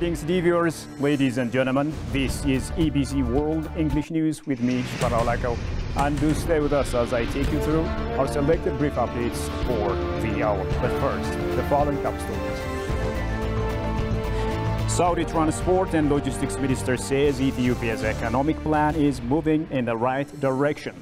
Greetings, dear viewers, ladies and gentlemen. This is EBC World English News with me, Shparalako. And do stay with us as I take you through our selected brief updates for the hour. But first, the following top stories. Saudi Transport and Logistics Minister says Ethiopia's economic plan is moving in the right direction.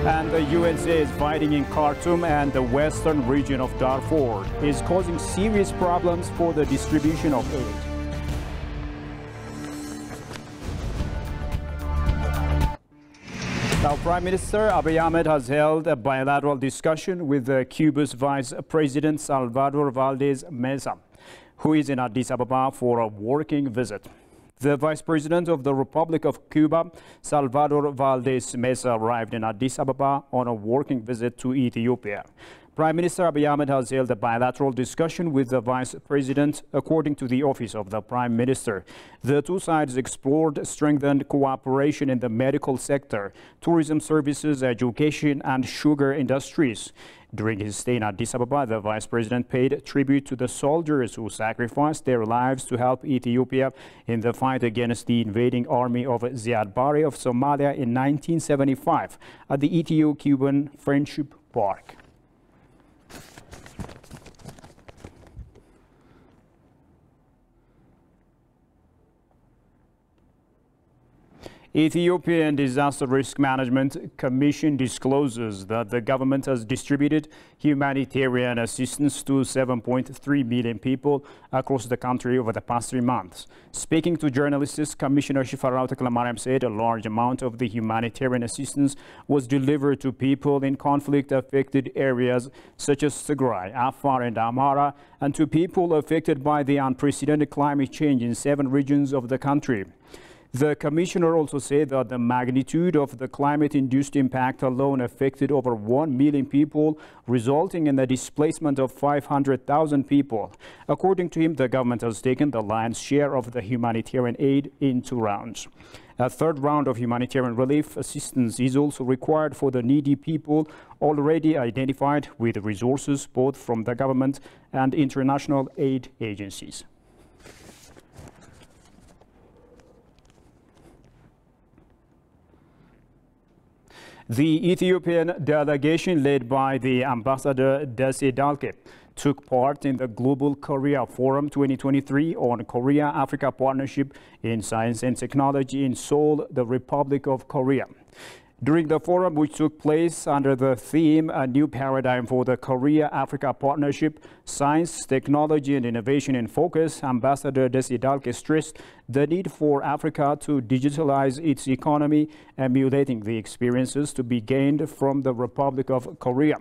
And the UN says fighting in Khartoum and the western region of Darfur is causing serious problems for the distribution of aid. Now, Prime Minister Abiy Ahmed has held a bilateral discussion with Cuba's Vice President Salvador Valdez Meza, who is in Addis Ababa for a working visit. The Vice President of the Republic of Cuba, Salvador Valdez Meza, arrived in Addis Ababa on a working visit to Ethiopia. Prime Minister Abiy Ahmed has held a bilateral discussion with the Vice President, according to the Office of the Prime Minister. The two sides explored strengthened cooperation in the medical sector, tourism services, education, and sugar industries. During his stay in Addis Ababa, the Vice President paid tribute to the soldiers who sacrificed their lives to help Ethiopia in the fight against the invading army of Ziad Barre of Somalia in 1975 at the Ethio-Cuban Friendship Park. Ethiopian Disaster Risk Management Commission discloses that the government has distributed humanitarian assistance to 7.3 million people across the country over the past 3 months. Speaking to journalists, Commissioner Shifarao Teklemariam said a large amount of the humanitarian assistance was delivered to people in conflict-affected areas such as Tigray, Afar, and Amhara, and to people affected by the unprecedented climate change in 7 regions of the country. The commissioner also said that the magnitude of the climate-induced impact alone affected over 1 million people, resulting in the displacement of 500,000 people. According to him, the government has taken the lion's share of the humanitarian aid in 2 rounds. A 3rd round of humanitarian relief assistance is also required for the needy people already identified, with resources both from the government and international aid agencies. The Ethiopian delegation, led by the Ambassador Desi Dalke, took part in the Global Korea Forum 2023 on Korea-Africa Partnership in Science and Technology in Seoul, the Republic of Korea. During the forum, which took place under the theme A New Paradigm for the Korea-Africa Partnership, Science, Technology and Innovation in Focus, Ambassador Desi Dalke stressed the need for Africa to digitalize its economy, emulating the experiences to be gained from the Republic of Korea.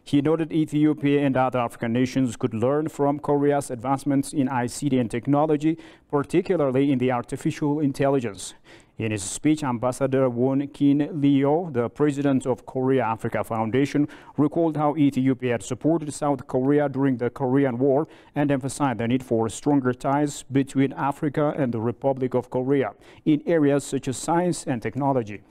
He noted Ethiopia and other African nations could learn from Korea's advancements in ICT and technology, particularly in the artificial intelligence. In his speech, Ambassador Won Kin Leo, the president of Korea-Africa Foundation, recalled how Ethiopia had supported South Korea during the Korean War and emphasized the need for stronger ties between Africa and the Republic of Korea in areas such as science and technology.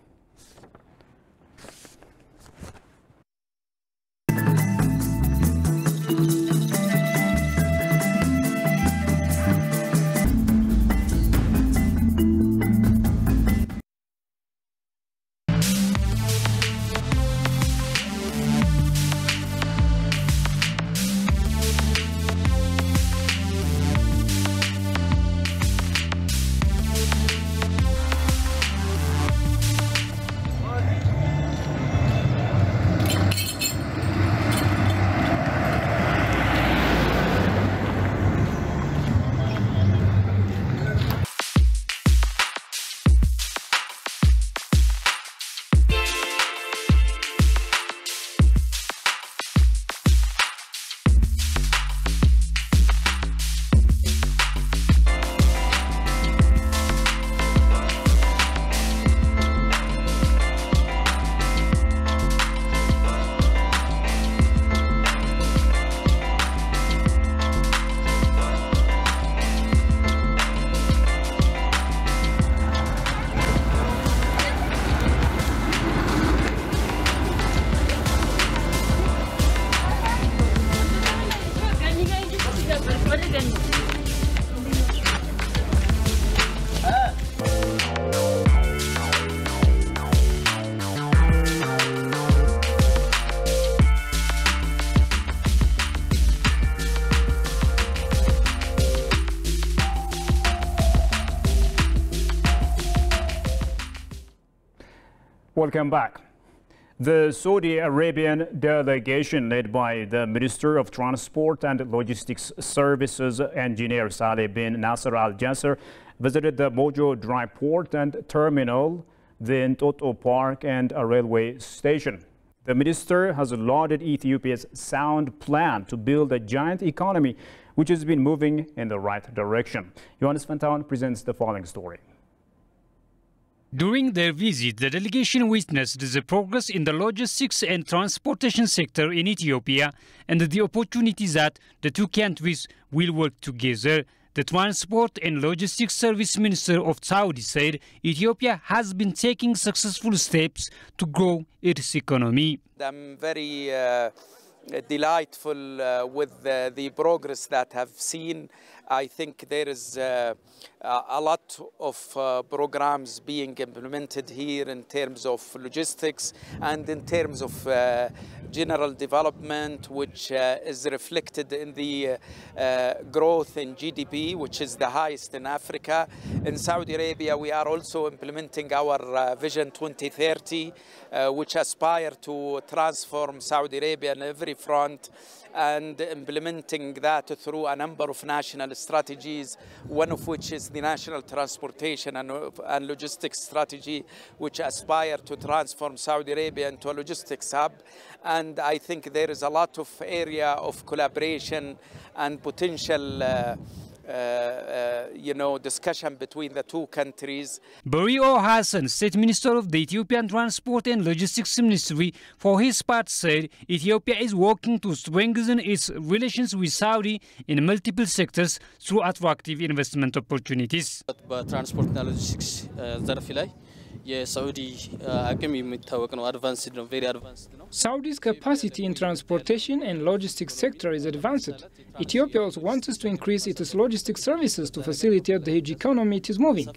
Welcome back. The Saudi Arabian delegation led by the Minister of Transport and Logistics Services Engineer Saleh bin Nasser Al Jasser visited the Mojo Dry Port and Terminal, the Entoto Park and a railway station. The minister has lauded Ethiopia's sound plan to build a giant economy, which has been moving in the right direction. Johannes Fantaun presents the following story. During their visit, the delegation witnessed the progress in the logistics and transportation sector in Ethiopia and the opportunities that the two countries will work together. The Transport and Logistics Service Minister of Saudi said Ethiopia has been taking successful steps to grow its economy. I'm very delightful with the progress that I've seen. I think there is a lot of programs being implemented here in terms of logistics and in terms of general development, which is reflected in the growth in GDP, which is the highest in Africa. In Saudi Arabia, we are also implementing our Vision 2030, which aspire to transform Saudi Arabia on every front, and implementing that through a number of national strategies, one of which is the National Transportation and Logistics Strategy, which aspire to transform Saudi Arabia into a logistics hub. And I think there is a lot of area of collaboration and potential discussion between the two countries. Bario Hassan, State Minister of the Ethiopian Transport and Logistics Ministry, for his part said Ethiopia is working to strengthen its relations with Saudi in multiple sectors through attractive investment opportunities. በትራንስፖርትና ሎጂስቲክስ ዘርፍ ላይ የሳውዲ አቅም የሚታወቅ ነው። አድቫንስድ ነው። ቬሪ አድቫንስድ ነው። Saudi's capacity in transportation and logistics sector is advanced. Ethiopia also wants to increase its logistics services to facilitate the huge economy it is moving.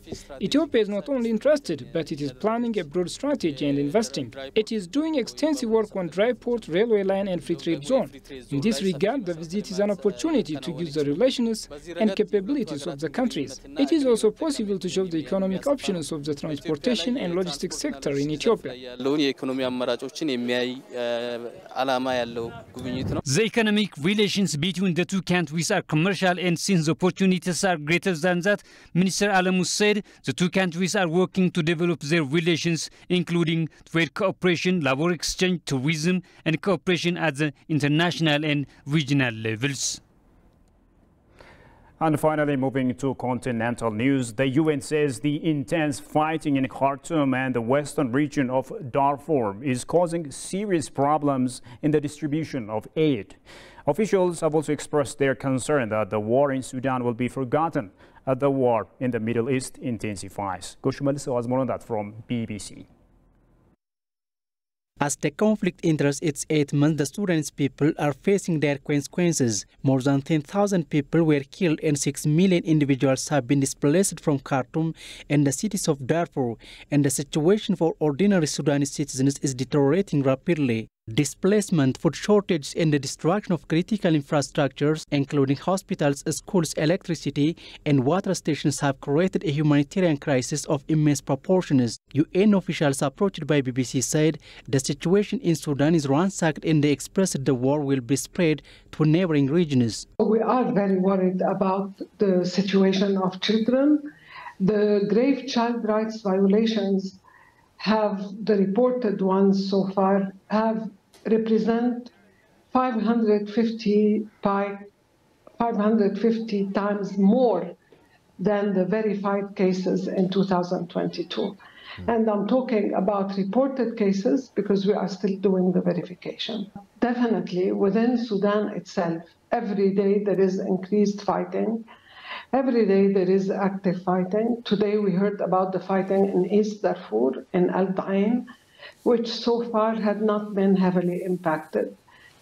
Ethiopia is not only interested, but it is planning a broad strategy and investing. It is doing extensive work on dry port, railway line and free trade zone. In this regard, the visit is an opportunity to use the relations and capabilities of the countries. It is also possible to show the economic options of the transportation and logistics sector in Ethiopia. The economic relations between the two countries are commercial, and since the opportunities are greater than that, Minister Alamu said the two countries are working to develop their relations, including trade cooperation, labor exchange, tourism, and cooperation at the international and regional levels. And finally, moving to continental news, the UN says the intense fighting in Khartoum and the western region of Darfur is causing serious problems in the distribution of aid. Officials have also expressed their concern that the war in Sudan will be forgotten as the war in the Middle East intensifies. Goshumalisa was more on that from BBC. As the conflict enters its 8th month, the Sudanese people are facing their consequences. More than 10,000 people were killed and 6 million individuals have been displaced from Khartoum and the cities of Darfur, and the situation for ordinary Sudanese citizens is deteriorating rapidly. Displacement, food shortages, and the destruction of critical infrastructures, including hospitals, schools, electricity, and water stations, have created a humanitarian crisis of immense proportions. UN officials approached by BBC said the situation in Sudan is ransacked, and they expressed the war will be spread to neighboring regions. We are very worried about the situation of children. The grave child rights violations the reported ones so far represent 550 times more than the verified cases in 2022. And I'm talking about reported cases because we are still doing the verification. Definitely within Sudan itself, every day there is increased fighting. Every day there is active fighting. Today we heard about the fighting in East Darfur, in Al Bain, which so far had not been heavily impacted.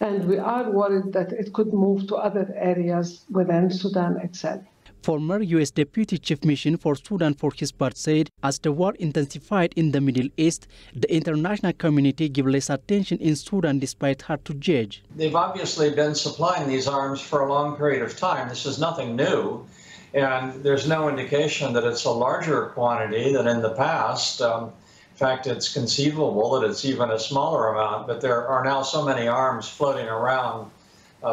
And we are worried that it could move to other areas within Sudan itself. Former U.S. Deputy Chief Mission for Sudan, for his part, said as the war intensified in the Middle East, the international community gave less attention in Sudan despite hard to judge. They've obviously been supplying these arms for a long period of time. This is nothing new. And there's no indication that it's a larger quantity than in the past. In fact, it's conceivable that it's even a smaller amount, but there are now so many arms floating around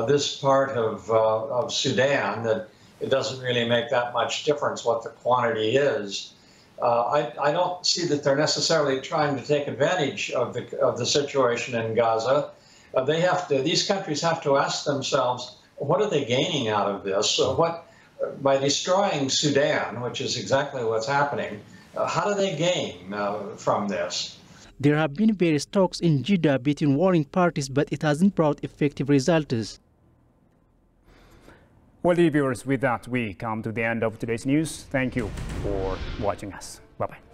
this part of Sudan that it doesn't really make that much difference what the quantity is. I don't see that they're necessarily trying to take advantage of the situation in Gaza. These countries have to ask themselves, what are they gaining out of this? By destroying Sudan, which is exactly what's happening, how do they gain from this? There have been various talks in Jeddah between warring parties, but it hasn't brought effective results. Well, dear viewers, with that, we come to the end of today's news. Thank you for watching us. Bye-bye.